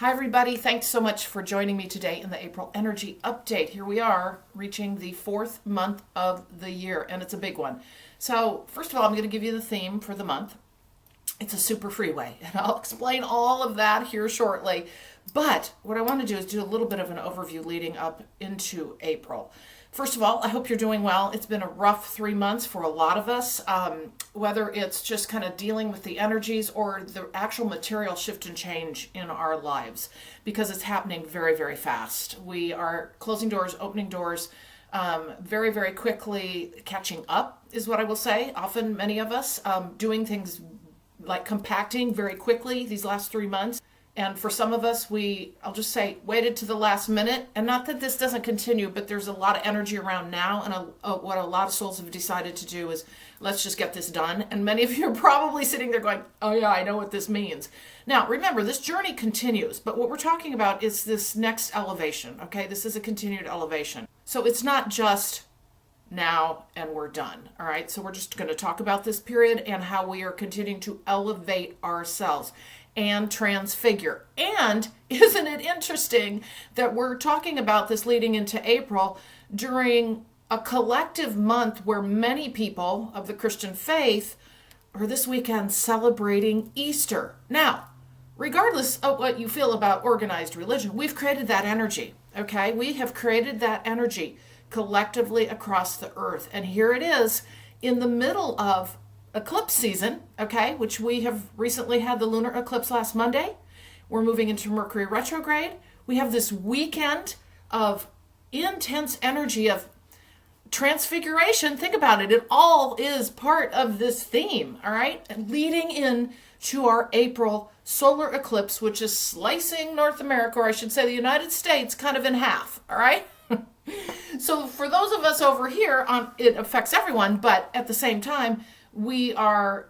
Hi, everybody. Thanks so much for joining me today in the April Energy Update. Here we are reaching the fourth month of the year, and it's a big one. So, first of all, I'm going to give you the theme for the month. It's a super freeway, and I'll explain all of that here shortly. But what I want to do is do a little bit of an overview leading up into April. First of all, I hope you're doing well. It's been a rough 3 months for a lot of us, whether it's just kind of dealing with the energies or the actual material shift and change in our lives, because it's happening very, very fast. We are closing doors, opening doors, very, very quickly, catching up is what I will say. Often, many of us doing things like compacting very quickly these last 3 months. And for some of us, I'll just say, waited to the last minute. And not that this doesn't continue, but there's a lot of energy around now. And what a lot of souls have decided to do is, let's just get this done. And many of you are probably sitting there going, oh yeah, I know what this means. Now, remember, this journey continues. But what we're talking about is this next elevation, okay? This is a continued elevation. So it's not just now and we're done, all right? So we're just going to talk about this period and how we are continuing to elevate ourselves and transfigure. And isn't it interesting that we're talking about this leading into April during a collective month where many people of the Christian faith are this weekend celebrating Easter. Now, regardless of what you feel about organized religion, we've created that energy, okay? We have created that energy collectively across the earth. And here it is in the middle of eclipse season, okay, which we have recently had the lunar eclipse last Monday. We're moving into Mercury retrograde. We have this weekend of intense energy of transfiguration. Think about it. It all is part of this theme, all right? And leading in to our April solar eclipse, which is slicing North America, or I should say the United States, kind of in half, all right? So for those of us over here, it affects everyone, but at the same time, we are,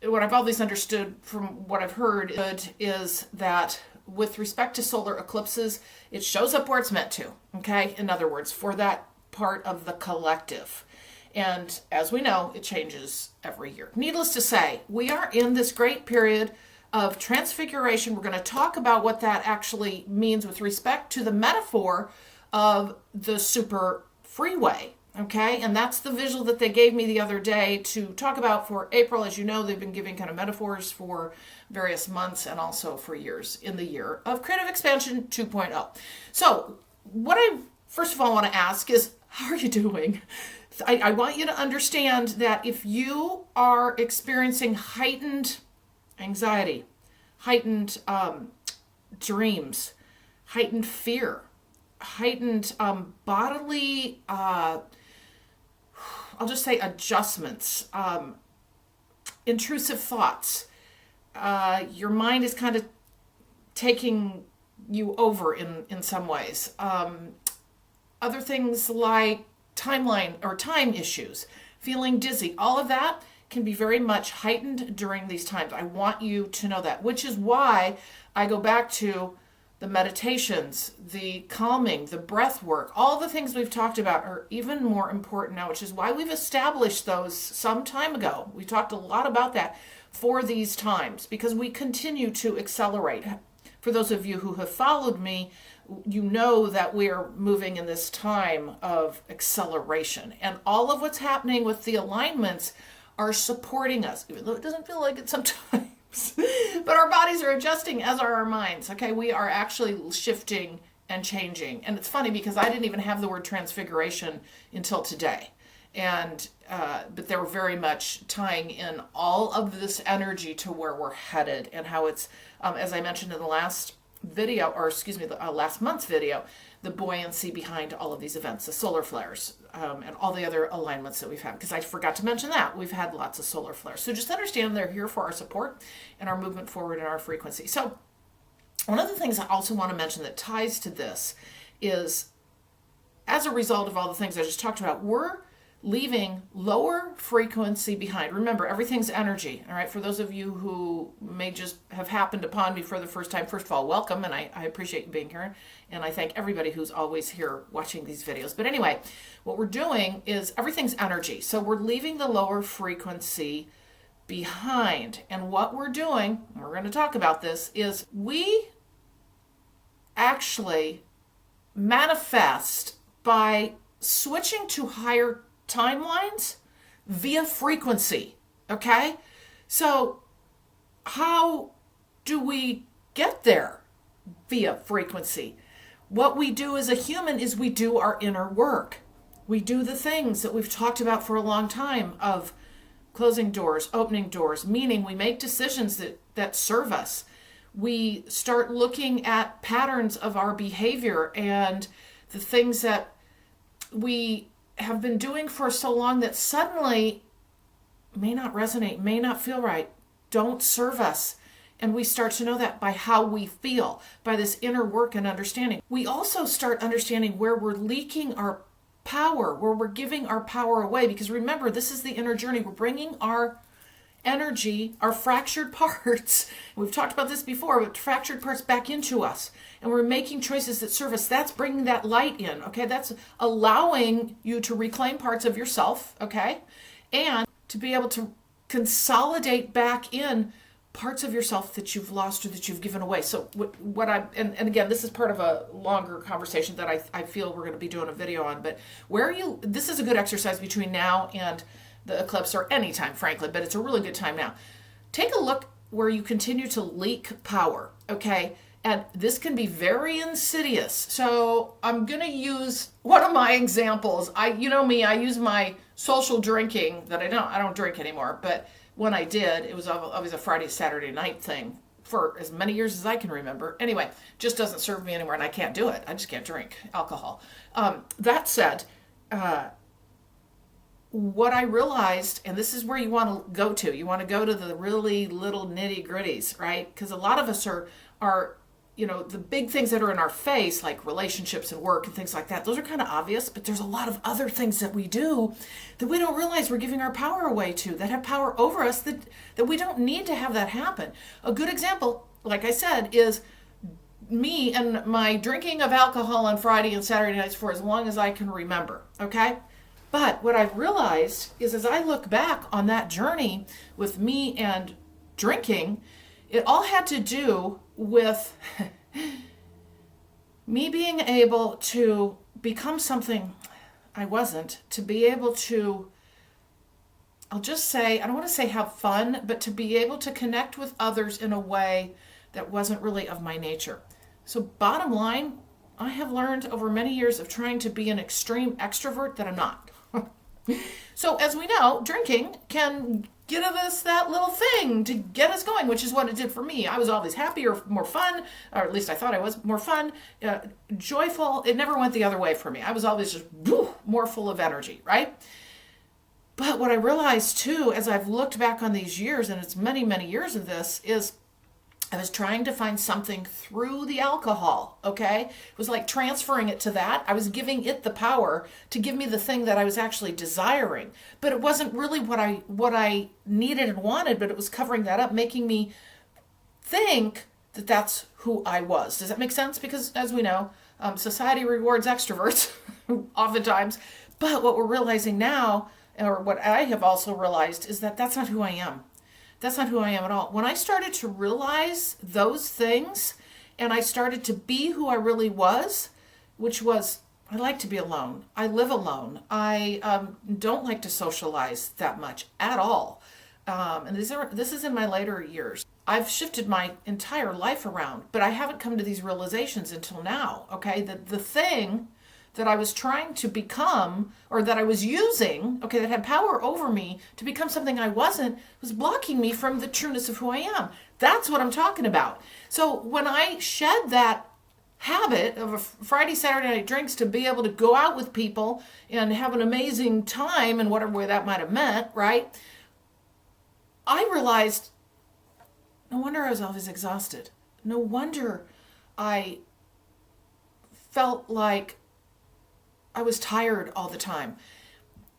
what I've always understood from what I've heard is that with respect to solar eclipses, it shows up where it's meant to, okay? In other words, for that part of the collective. And as we know, it changes every year. Needless to say, we are in this great period of transfiguration. We're going to talk about what that actually means with respect to the metaphor of the super freeway. Okay, and that's the visual that they gave me the other day to talk about for April. As you know, they've been giving kind of metaphors for various months and also for years in the year of Creative Expansion 2.0. So what I first of all want to ask is, how are you doing? I want you to understand that if you are experiencing heightened anxiety, heightened dreams, heightened fear, heightened bodily I'll just say adjustments, intrusive thoughts. Your mind is kind of taking you over in some ways. Other things like timeline or time issues, feeling dizzy, all of that can be very much heightened during these times. I want you to know that, which is why I go back to the meditations, the calming, the breath work, all the things we've talked about are even more important now, which is why we've established those some time ago. We talked a lot about that for these times because we continue to accelerate. For those of you who have followed me, you know that we are moving in this time of acceleration. And all of what's happening with the alignments are supporting us, even though it doesn't feel like it sometimes. But our bodies are adjusting, as are our minds. Okay, we are actually shifting and changing. And it's funny because I didn't even have the word transfiguration until today. And but they were very much tying in all of this energy to where we're headed and how it's, as I mentioned in the last video, or excuse me, the last month's video, the buoyancy behind all of these events, the solar flares, and all the other alignments that we've had. Because I forgot to mention that. We've had lots of solar flares. So just understand they're here for our support and our movement forward in our frequency. So one of the things I also want to mention that ties to this is, as a result of all the things I just talked about, we're leaving lower frequency behind. Remember, everything's energy, all right? For those of you who may just have happened upon me for the first time, first of all, welcome, and I appreciate you being here, and I thank everybody who's always here watching these videos. But anyway, what we're doing is everything's energy, so we're leaving the lower frequency behind. And what we're doing, and we're going to talk about this, is we actually manifest by switching to higher timelines via frequency. Okay? So, how do we get there via frequency? What we do as a human is we do our inner work. We do the things that we've talked about for a long time of closing doors, opening doors, meaning we make decisions that serve us. We start looking at patterns of our behavior and the things that we have been doing for so long that suddenly may not resonate, may not feel right, don't serve us. And we start to know that by how we feel, by this inner work and understanding. We also start understanding where we're leaking our power, where we're giving our power away. Because remember, this is the inner journey. We're bringing our energy, our fractured parts, we've talked about this before, but fractured parts back into us. And we're making choices that serve us. That's bringing that light in, okay? That's allowing you to reclaim parts of yourself, okay? And to be able to consolidate back in parts of yourself that you've lost or that you've given away. So what I, and again, this is part of a longer conversation that I feel we're going to be doing a video on, but this is a good exercise between now and the eclipse, or any time, frankly, but it's a really good time now. Take a look where you continue to leak power, okay? And this can be very insidious. So I'm going to use one of my examples. You know me, I use my social drinking that I don't drink anymore, but when I did, it was always a Friday, Saturday night thing for as many years as I can remember. Anyway, just doesn't serve me anymore, and I can't do it. I just can't drink alcohol. That said, what I realized, and this is where you want to go to. You want to go to the really little nitty gritties, right? Because a lot of us are, the big things that are in our face, like relationships and work and things like that. Those are kind of obvious, but there's a lot of other things that we do that we don't realize we're giving our power away to, that have power over us, that we don't need to have that happen. A good example, like I said, is me and my drinking of alcohol on Friday and Saturday nights for as long as I can remember, okay? But what I've realized is as I look back on that journey with me and drinking, it all had to do with me being able to become something I wasn't, to be able to, I'll just say, I don't want to say have fun, but to be able to connect with others in a way that wasn't really of my nature. So bottom line, I have learned over many years of trying to be an extreme extrovert that I'm not. So as we know, drinking can give us that little thing to get us going, which is what it did for me. I was always happier, more fun, or at least I thought I was more fun, joyful. It never went the other way for me. I was always just more full of energy, right? But what I realized too, as I've looked back on these years, and it's many, many years of this, is I was trying to find something through the alcohol, okay? It was like transferring it to that. I was giving it the power to give me the thing that I was actually desiring. But it wasn't really what I needed and wanted, but it was covering that up, making me think that that's who I was. Does that make sense? Because as we know, society rewards extroverts oftentimes. But what we're realizing now, or what I have also realized, is that that's not who I am. That's not who I am at all. When I started to realize those things and I started to be who I really was, which was, I like to be alone. I live alone. I don't like to socialize that much at all. And this is in my later years. I've shifted my entire life around, but I haven't come to these realizations until now, okay? That the thing that I was trying to become, or that I was using, okay, that had power over me to become something I wasn't, was blocking me from the trueness of who I am. That's what I'm talking about. So when I shed that habit of a Friday, Saturday night drinks to be able to go out with people and have an amazing time in whatever way that might have meant, right? I realized, no wonder I was always exhausted. No wonder I felt like I was tired all the time.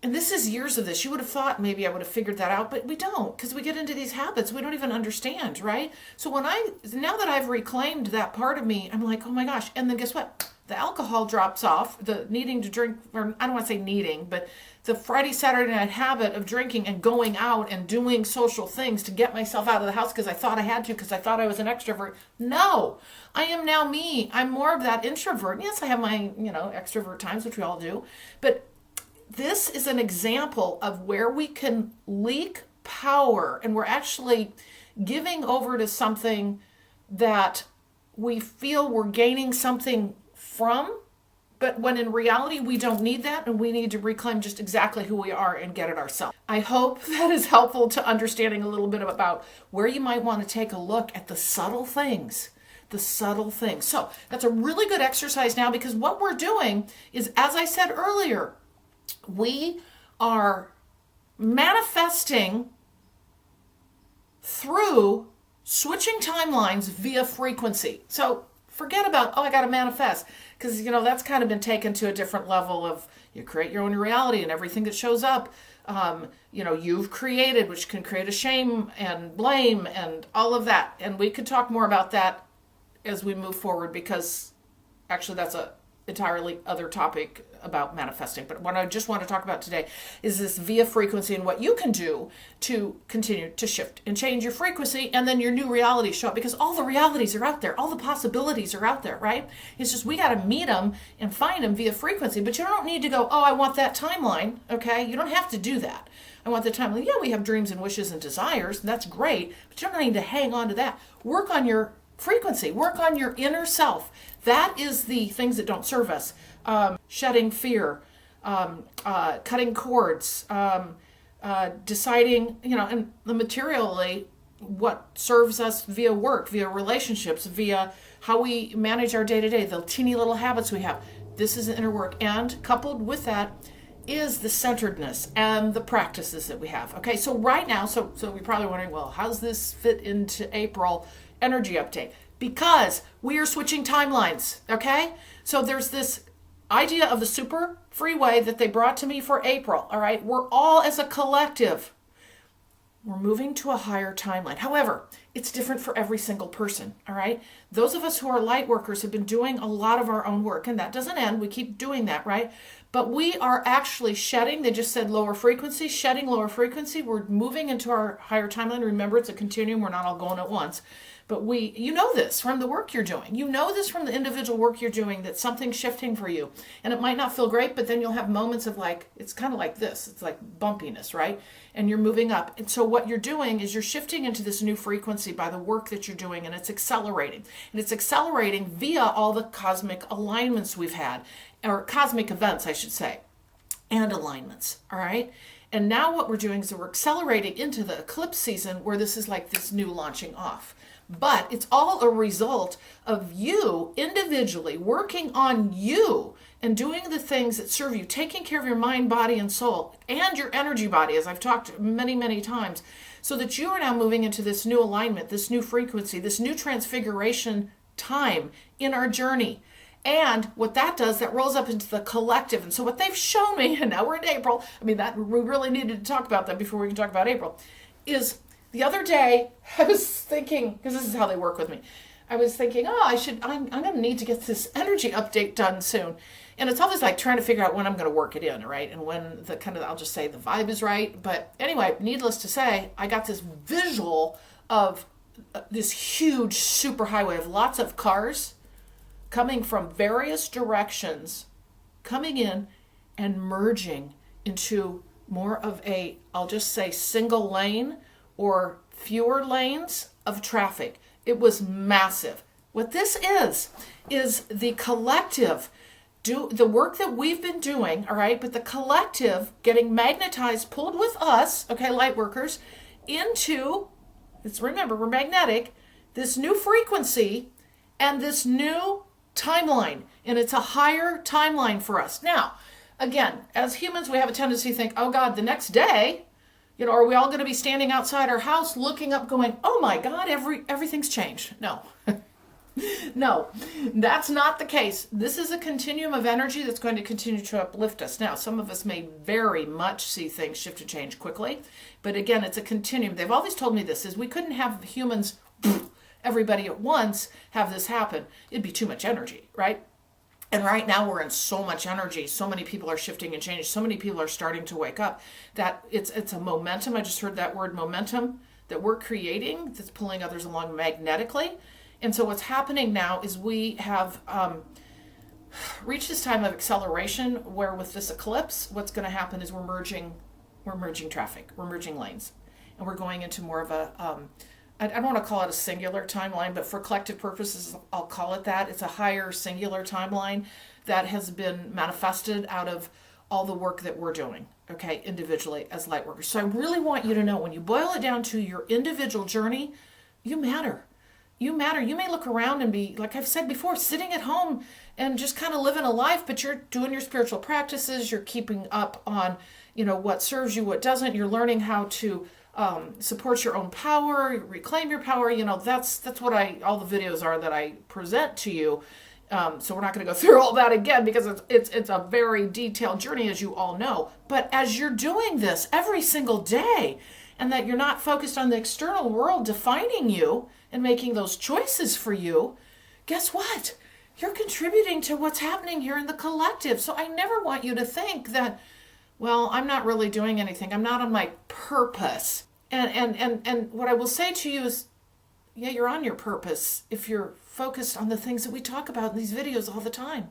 And this is years of this. You would have thought maybe I would have figured that out, but we don't, because we get into these habits we don't even understand, right? So now that I've reclaimed that part of me, I'm like, oh my gosh. And then guess what? the alcohol drops off, the needing to drink, or I don't want to say needing, but the Friday, Saturday night habit of drinking and going out and doing social things to get myself out of the house because I thought I had to, because I thought I was an extrovert. No, I am now me. I'm more of that introvert. Yes, I have my, extrovert times, which we all do. But this is an example of where we can leak power, and we're actually giving over to something that we feel we're gaining something from, but when in reality we don't need that, and we need to reclaim just exactly who we are and get it ourselves. I hope that is helpful to understanding a little bit about where you might want to take a look at the subtle things. The subtle things. So that's a really good exercise now, because what we're doing is, as I said earlier, we are manifesting through switching timelines via frequency. So forget about, I got to manifest, because, that's kind of been taken to a different level of you create your own reality, and everything that shows up, you've created, which can create a shame and blame and all of that. And we could talk more about that as we move forward, because actually that's a entirely other topic about manifesting. But what I just want to talk about today is this via frequency, and what you can do to continue to shift and change your frequency, and then your new realities show up, because all the realities are out there, all the possibilities are out there, right? It's just we got to meet them and find them via frequency. But you don't need to go, I want that timeline, okay? You don't have to do that. I want the timeline. Yeah, we have dreams and wishes and desires, and that's great, but you don't need to hang on to that. Work on your frequency, work on your inner self. That is the things that don't serve us. Shedding fear, cutting cords, deciding, and the materially what serves us via work, via relationships, via how we manage our day-to-day, the teeny little habits we have. This is inner work. And coupled with that is the centeredness and the practices that we have. Okay, so right now, so you're probably wondering, well, how does this fit into April energy update? Because we are switching timelines, okay? So there's this idea of the super freeway that they brought to me for April, all right? We're all, as a collective, we're moving to a higher timeline. However, it's different for every single person, all right? Those of us who are light workers have been doing a lot of our own work, and that doesn't end. We keep doing that, right? But we are actually shedding. They just said lower frequency, shedding lower frequency. We're moving into our higher timeline. Remember, it's a continuum. We're not all going at once. But you know this from the work you're doing. You know this from the individual work you're doing, that something's shifting for you. And it might not feel great, but then you'll have moments of it's kind of like this. It's like bumpiness, right? And you're moving up. And so what you're doing is you're shifting into this new frequency by the work that you're doing, and it's accelerating. And it's accelerating via all the cosmic alignments we've had, or cosmic events, I should say, and alignments, all right? And now what we're doing is we're accelerating into the eclipse season, where this is like this new launching off. But it's all a result of you individually working on you and doing the things that serve you, taking care of your mind, body, and soul, and your energy body, as I've talked many, many times, so that you are now moving into this new alignment, this new frequency, this new transfiguration time in our journey. And what that does, that rolls up into the collective. And so what they've shown me, and now we're in April, that we really needed to talk about that before we can talk about April, is the other day, I was thinking, because this is how they work with me, I was thinking, I'm going to need to get this energy update done soon. And it's always like trying to figure out when I'm going to work it in, right? And when I'll just say the vibe is right. But anyway, needless to say, I got this visual of this huge superhighway of lots of cars coming from various directions, coming in and merging into more of I'll just say single lane, or fewer lanes of traffic. It was massive. What this is the collective, do the work that we've been doing, all right, but the collective getting magnetized, pulled with us, okay, light workers, into, remember, we're magnetic, this new frequency and this new timeline. And it's a higher timeline for us. Now, again, as humans, we have a tendency to think, oh God, the next day, are we all going to be standing outside our house looking up going, oh my God, everything's changed? No. No, that's not the case. This is a continuum of energy that's going to continue to uplift us. Now, some of us may very much see things shift and change quickly, but again, it's a continuum. They've always told me this, is we couldn't have humans, everybody at once, have this happen. It'd be too much energy, right? And right now we're in so much energy. So many people are shifting and changing. So many people are starting to wake up that it's a momentum. I just heard that word momentum that we're creating that's pulling others along magnetically. And so what's happening now is we have reached this time of acceleration where with this eclipse, what's going to happen is we're merging traffic, we're merging lanes, and we're going into more of a I don't want to call it a singular timeline, but for collective purposes, I'll call it that. It's a higher singular timeline that has been manifested out of all the work that we're doing, okay, individually as light workers. So I really want you to know when you boil it down to your individual journey, you matter. You matter. You may look around and be, like I've said before, sitting at home and just kind of living a life, but you're doing your spiritual practices. You're keeping up on, what serves you, what doesn't. You're learning how to support your own power, reclaim your power. That's what all the videos are that I present to you. So we're not going to go through all that again because it's a very detailed journey, as you all know. But as you're doing this every single day, and that you're not focused on the external world defining you and making those choices for you, guess what? You're contributing to what's happening here in the collective. So I never want you to think that, well, I'm not really doing anything. I'm not on my purpose. And what I will say to you is, yeah, you're on your purpose if you're focused on the things that we talk about in these videos all the time.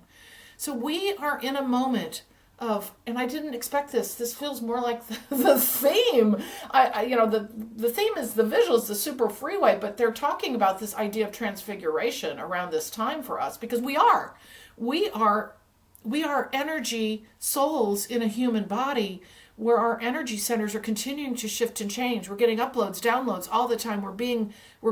So we are in a moment of, and I didn't expect this. This feels more like the theme. The theme is the visuals, the super freeway, but they're talking about this idea of transfiguration around this time for us because we are energy souls in a human body where our energy centers are continuing to shift and change. We're getting uploads, downloads all the time. We're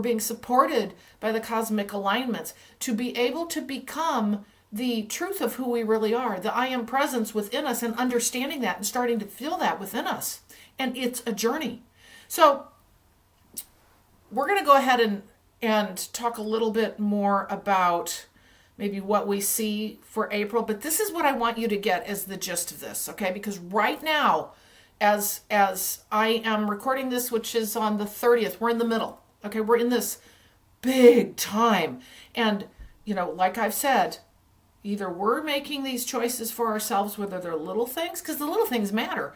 being supported by the cosmic alignments to be able to become the truth of who we really are, the I am presence within us, and understanding that and starting to feel that within us. And it's a journey. So we're going to go ahead and talk a little bit more about maybe what we see for April, but this is what I want you to get as the gist of this, okay? Because right now, as I am recording this, which is on the 30th, we're in the middle, okay? We're in this big time. And, like I've said, either we're making these choices for ourselves, whether they're little things, because the little things matter,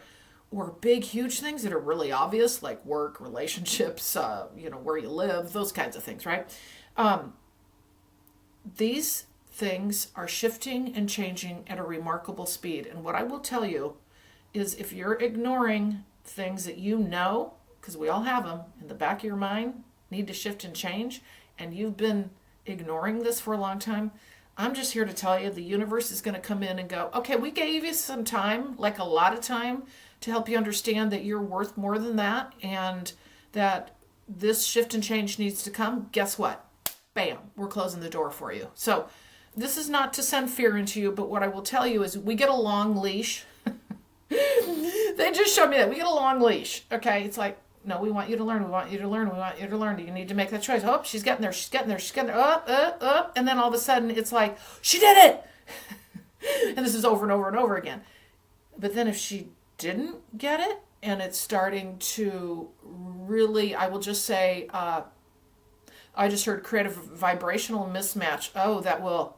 or big, huge things that are really obvious, like work, relationships, where you live, those kinds of things, right? These things are shifting and changing at a remarkable speed. And what I will tell you is if you're ignoring things that because we all have them in the back of your mind, need to shift and change, and you've been ignoring this for a long time, I'm just here to tell you the universe is going to come in and go, okay, we gave you some time, like a lot of time, to help you understand that you're worth more than that and that this shift and change needs to come. Guess what? Bam, we're closing the door for you. So this is not to send fear into you, but what I will tell you is we get a long leash. They just showed me that. We get a long leash. Okay, it's like, no, we want you to learn. We want you to learn. We want you to learn. You need to make that choice. Oh, she's getting there. She's getting there. She's getting there. Up. And then all of a sudden it's like, she did it. And this is over and over and over again. But then if she didn't get it and it's starting to really, I will just say, I just heard creative vibrational mismatch. Oh, that will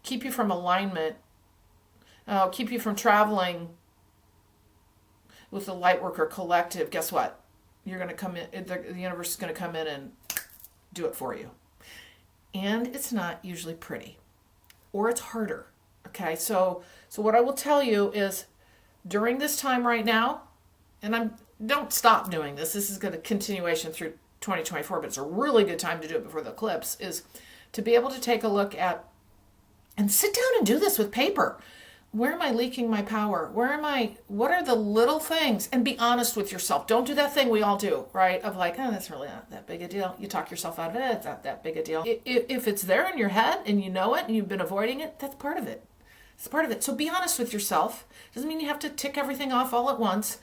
keep you from alignment, keep you from traveling with the Lightworker Collective. Guess what? You're going to come in, the universe is going to come in and do it for you. And it's not usually pretty, or it's harder. Okay, so what I will tell you is during this time right now, and don't stop doing this. This is going to continuation through 2024, but it's a really good time to do it before the eclipse, is to be able to take a look at and sit down and do this with paper. Where am I leaking my power? What are the little things? And be honest with yourself. Don't do that thing we all do, right? Of like, oh, that's really not that big a deal. You talk yourself out of it. It's not that big a deal. If it's there in your head and you know it and you've been avoiding it, that's part of it. It's part of it. So be honest with yourself. Doesn't mean you have to tick everything off all at once.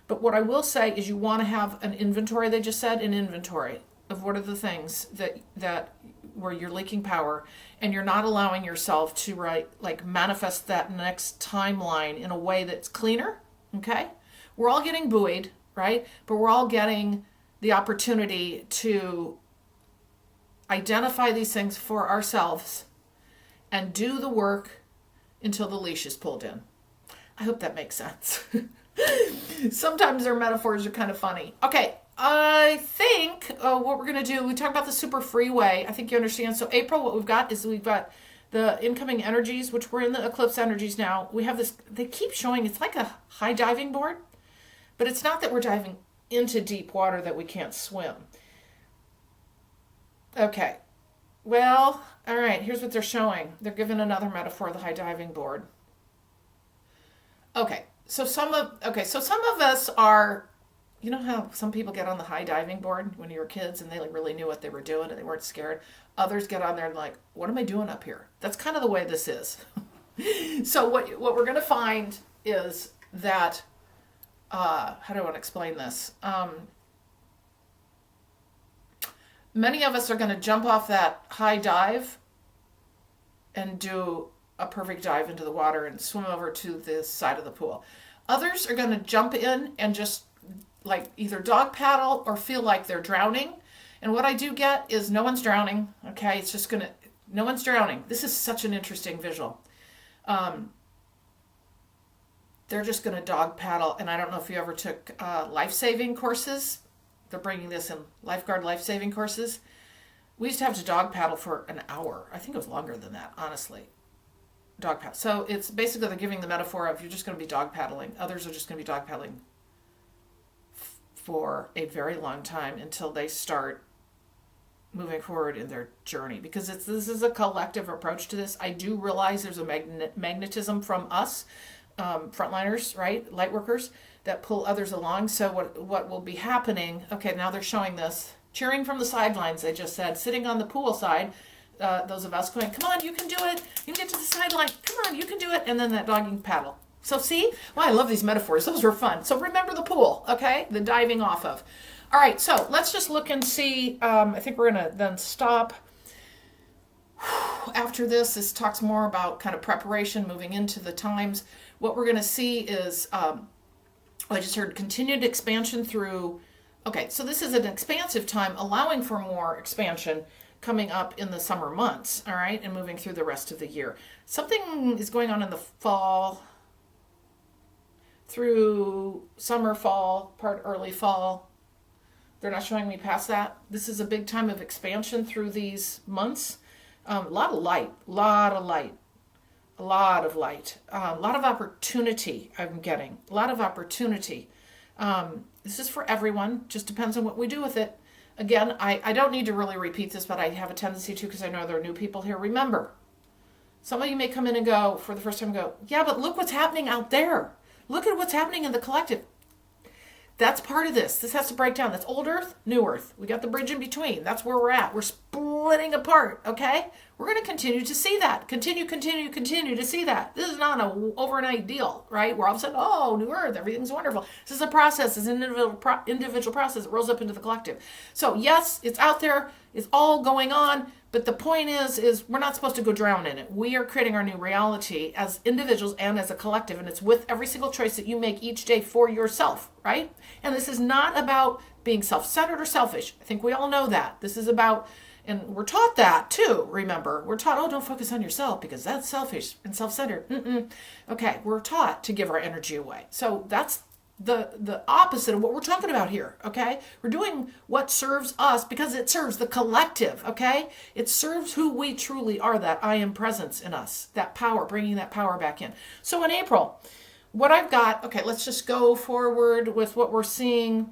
But what I will say is you want to have an inventory. They just said an inventory of what are the things that where you're leaking power and you're not allowing yourself to manifest that next timeline in a way that's cleaner. Okay, we're all getting buoyed, right? But we're all getting the opportunity to identify these things for ourselves and do the work until the leash is pulled in. I hope that makes sense. Sometimes their metaphors are kind of funny. Okay, I think what we're going to do, we talked about the super freeway. I think you understand. So April, what we've got is we've got the incoming energies, which we're in the eclipse energies now. We have this, they keep showing, it's like a high diving board, but it's not that we're diving into deep water that we can't swim. Okay, well, all right, here's what they're showing. They're giving another metaphor, the high diving board. Okay, so some of us are, you know how some people get on the high diving board when you were kids and they like really knew what they were doing and they weren't scared. Others get on there and like, what am I doing up here? That's kind of the way this is. So what we're going to find is that, how do I want to explain this? Many of us are going to jump off that high dive and do a perfect dive into the water and swim over to the side of the pool. Others are going to jump in and just like either dog paddle or feel like they're drowning. And what I do get is no one's drowning. Okay, it's just no one's drowning. This is such an interesting visual. They're just going to dog paddle. And I don't know if you ever took life-saving courses. They're bringing this in lifeguard life-saving courses. We used to have to dog paddle for an hour. I think it was longer than that, honestly. Dog paddle. So it's basically they're giving the metaphor of you're just going to be dog paddling. Others are just going to be dog paddling for a very long time until they start moving forward in their journey. Because this is a collective approach to this. I do realize there's a magnetism from us, frontliners, right? Light workers that pull others along. So what will be happening, okay, now they're showing this. Cheering from the sidelines, they just said, sitting on the pool side, those of us going, come on, you can do it. You can get to the sideline. Come on, you can do it. And then that dogging paddle. So see? Well, I love these metaphors. Those were fun. So remember the pool, okay? The diving off of. All right, so let's just look and see. I think we're going to then stop. After this talks more about kind of preparation, moving into the times. What we're going to see is, I just heard continued expansion through. Okay, so this is an expansive time, allowing for more expansion coming up in the summer months, all right, and moving through the rest of the year. Something is going on in the fall, through summer, fall, part early fall. They're not showing me past that. This is a big time of expansion through these months. A lot of light, a lot of opportunity I'm getting, a lot of opportunity. This is for everyone, just depends on what we do with it. Again, I don't need to really repeat this, but I have a tendency to because I know there are new people here. Remember, some of you may come in and go for the first time and go, yeah, but look what's happening out there. Look at what's happening in the collective. That's part of this. This has to break down. That's old Earth, new Earth. We got the bridge in between. That's where we're at. We're splitting apart, okay? We're going to continue to see that. Continue to see that. This is not an overnight deal, right? Where all of a sudden, oh, new Earth, everything's wonderful. This is a process. It's an individual process. It rolls up into the collective. So, yes, it's out there. It's all going on. But the point is we're not supposed to go drown in it. We are creating our new reality as individuals and as a collective. And it's with every single choice that you make each day for yourself, right? And this is not about being self-centered or selfish. I think we all know that. This is about, and we're taught that too, remember. We're taught, oh, don't focus on yourself because that's selfish and self-centered. Okay, we're taught to give our energy away. So that's the opposite of what we're talking about here, okay? We're doing what serves us because it serves the collective, okay? It serves who we truly are, that I am presence in us, that power, bringing that power back in. So in April, what I've got, okay, let's just go forward with what we're seeing.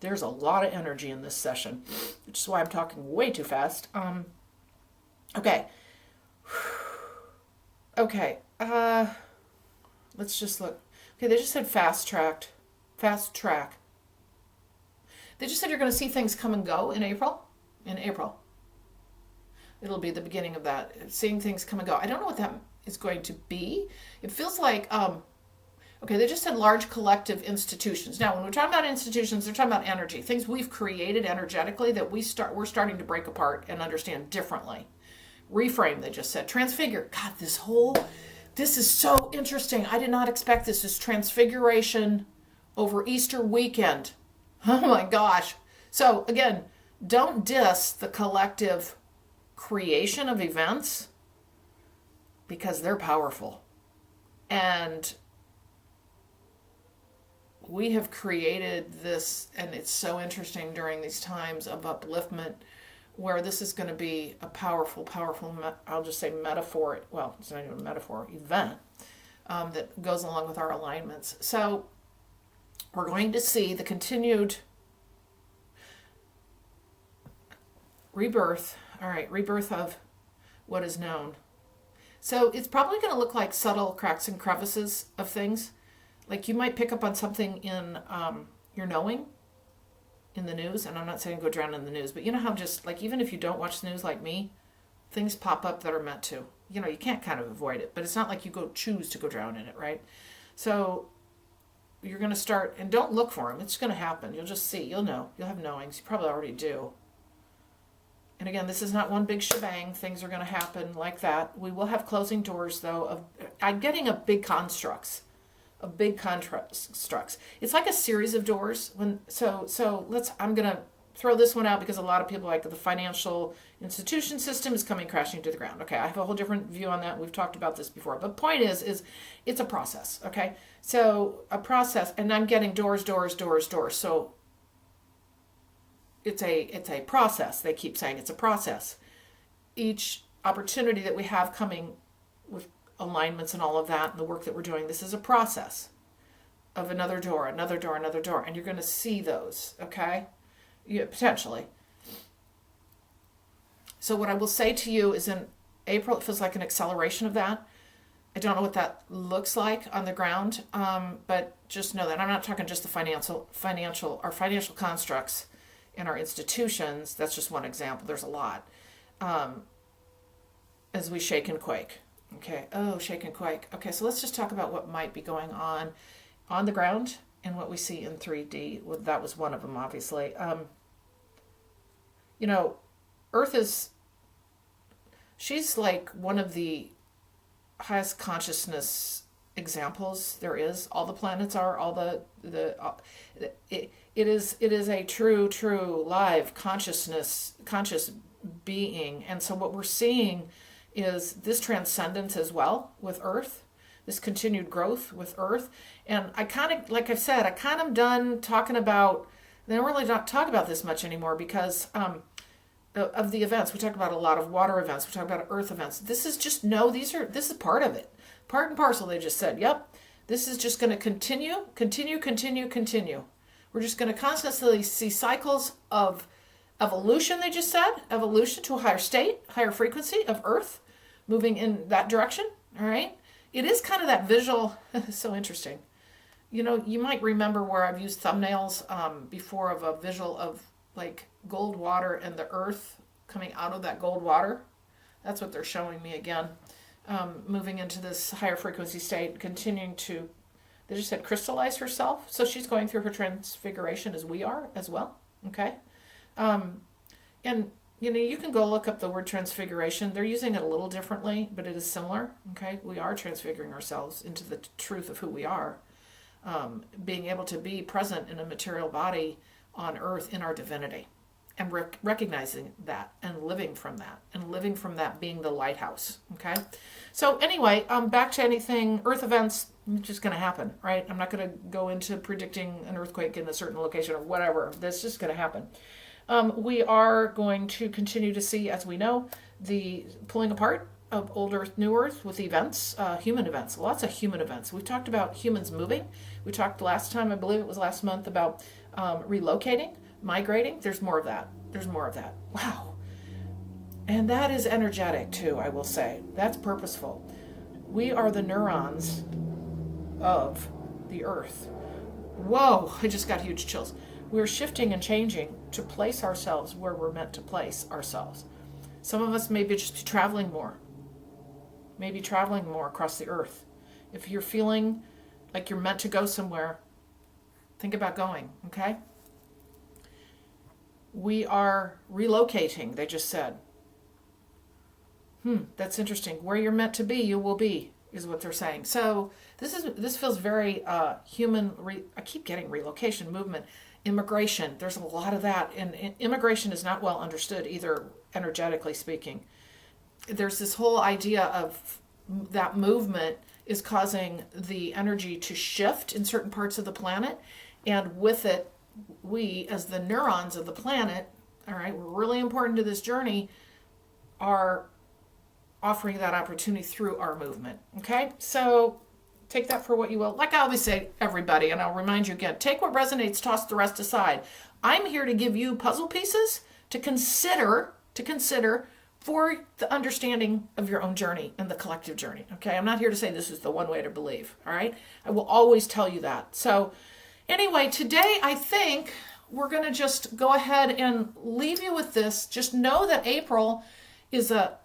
There's a lot of energy in this session, which is why I'm talking way too fast. Okay. Okay, let's just look. Okay, they just said fast track. They just said you're going to see things come and go in April. It'll be the beginning of that, seeing things come and go. I don't know what that is going to be. It feels like, okay, they just said large collective institutions. Now, when we're talking about institutions, they're talking about energy, things we've created energetically that we're starting to break apart and understand differently. Reframe, they just said. Transfigure. God, this is so interesting. I did not expect this. This Transfiguration over Easter weekend. Oh my gosh. So again, don't diss the collective creation of events. because they're powerful. And we have created this, and it's so interesting during these times of upliftment, where this is going to be a powerful, I'll just say metaphor, well, it's not even a metaphor, event that goes along with our alignments. So we're going to see the continued rebirth of what is known. So it's probably going to look like subtle cracks and crevices of things. Like you might pick up on something in your knowing in the news, and I'm not saying go drown in the news, but you know how just like even if you don't watch the news like me, things pop up that are meant to. You know, you can't kind of avoid it, but it's not like you go choose to go drown in it, right? So you're going to start, and don't look for them. It's going to happen. You'll just see. You'll know. You'll have knowings. You probably already do. And again, this is not one big shebang. Things are going to happen like that. We will have closing doors, though. I'm getting a big constructs. It's like a series of doors. I'm going to throw this one out because a lot of people like the financial institution system is coming crashing to the ground. Okay, I have a whole different view on that. We've talked about this before. But point is it's a process, okay? So a process, and I'm getting doors. So it's a process. They keep saying it's a process. Each opportunity that we have coming with alignments and all of that and the work that we're doing, this is a process of another door, and you're going to see those, okay? Yeah, potentially. So what I will say to you is in April, it feels like an acceleration of that. I don't know what that looks like on the ground, but just know that I'm not talking just the financial constructs in our institutions. That's just one example. There's a lot. As we shake and quake. Okay. Oh, shake and quake. Okay, so let's just talk about what might be going on the ground and what we see in 3D. Well, that was one of them, obviously. Earth she's like one of the highest consciousness examples there is. All the planets are, it is a true live conscious being. And so what we're seeing is this transcendence as well with Earth, this continued growth with Earth. And I kind of, like I've said, I'm done talking about, they don't really not talk about this much anymore because of the events. We talk about a lot of water events. We talk about Earth events. This is just, this is part of it. Part and parcel, they just said, yep, this is just going to continue. We're just going to constantly see cycles of evolution, they just said, evolution to a higher state, higher frequency of Earth, moving in that direction, all right? It is kind of that visual, so interesting. You might remember where I've used thumbnails before of a visual of like gold water and the Earth coming out of that gold water. That's what they're showing me again. Moving into this higher frequency state, continuing to, they just said crystallize herself. So she's going through her transfiguration as we are as well, okay? And you can go look up the word transfiguration. They're using it a little differently, but it is similar, okay? We are transfiguring ourselves into the truth of who we are. Being able to be present in a material body on Earth in our divinity and recognizing that and living from that being the lighthouse, okay? So anyway, back to anything, Earth events, it's just going to happen, right? I'm not going to go into predicting an earthquake in a certain location or whatever. That's just going to happen. We are going to continue to see, as we know, the pulling apart of old Earth, new Earth with events, human events, lots of human events. We've talked about humans moving. We talked last time, I believe it was last month, about relocating, migrating. There's more of that. Wow. And that is energetic too, I will say. That's purposeful. We are the neurons of the Earth. Whoa, I just got huge chills. We're shifting and changing to place ourselves where we're meant to place ourselves. Some of us may be just traveling more. Maybe traveling more across the Earth. If you're feeling like you're meant to go somewhere, think about going, okay? We are relocating, they just said. That's interesting. Where you're meant to be, you will be, is what they're saying. So this feels very human. I keep getting relocation, movement, immigration. There's a lot of that. And immigration is not well understood either, energetically speaking. There's this whole idea of that movement is causing the energy to shift in certain parts of the planet. And with it, we, as the neurons of the planet, all right, we're really important to this journey, are offering that opportunity through our movement. Okay? So take that for what you will. Like I always say, everybody, and I'll remind you again, take what resonates, toss the rest aside. I'm here to give you puzzle pieces to consider for the understanding of your own journey and the collective journey. Okay? I'm not here to say this is the one way to believe. All right? I will always tell you that. So anyway, today I think we're going to just go ahead and leave you with this. Just know that April is a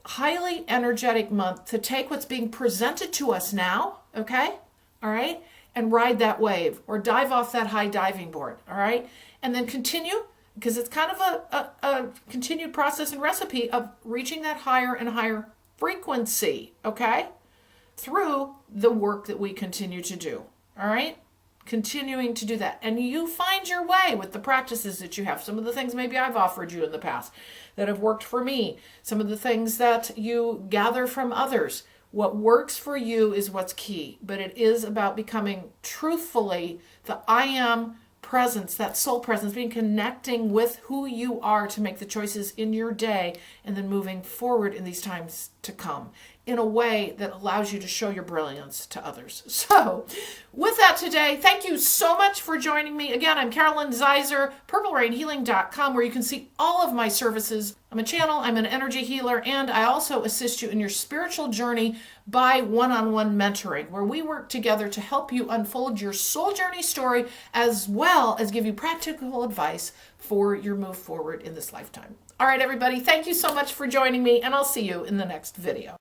highly energetic month to take what's being presented to us now, okay? All right? And ride that wave or dive off that high diving board, all right? And then continue, because it's kind of a continued process and recipe of reaching that higher and higher frequency, okay? Through the work that we continue to do, all right? Continuing to do that. And you find your way with the practices that you have. Some of the things maybe I've offered you in the past that have worked for me. Some of the things that you gather from others. What works for you is what's key. But it is about becoming truthfully the I am presence, that soul presence, being connecting with who you are to make the choices in your day and then moving forward in these times to come in a way that allows you to show your brilliance to others. So with that today, thank you so much for joining me. Again, I'm Carolyn Zaiser, purplerainhealing.com, where you can see all of my services. I'm a channel, I'm an energy healer, and I also assist you in your spiritual journey by one-on-one mentoring, where we work together to help you unfold your soul journey story, as well as give you practical advice for your move forward in this lifetime. All right, everybody, thank you so much for joining me, and I'll see you in the next video.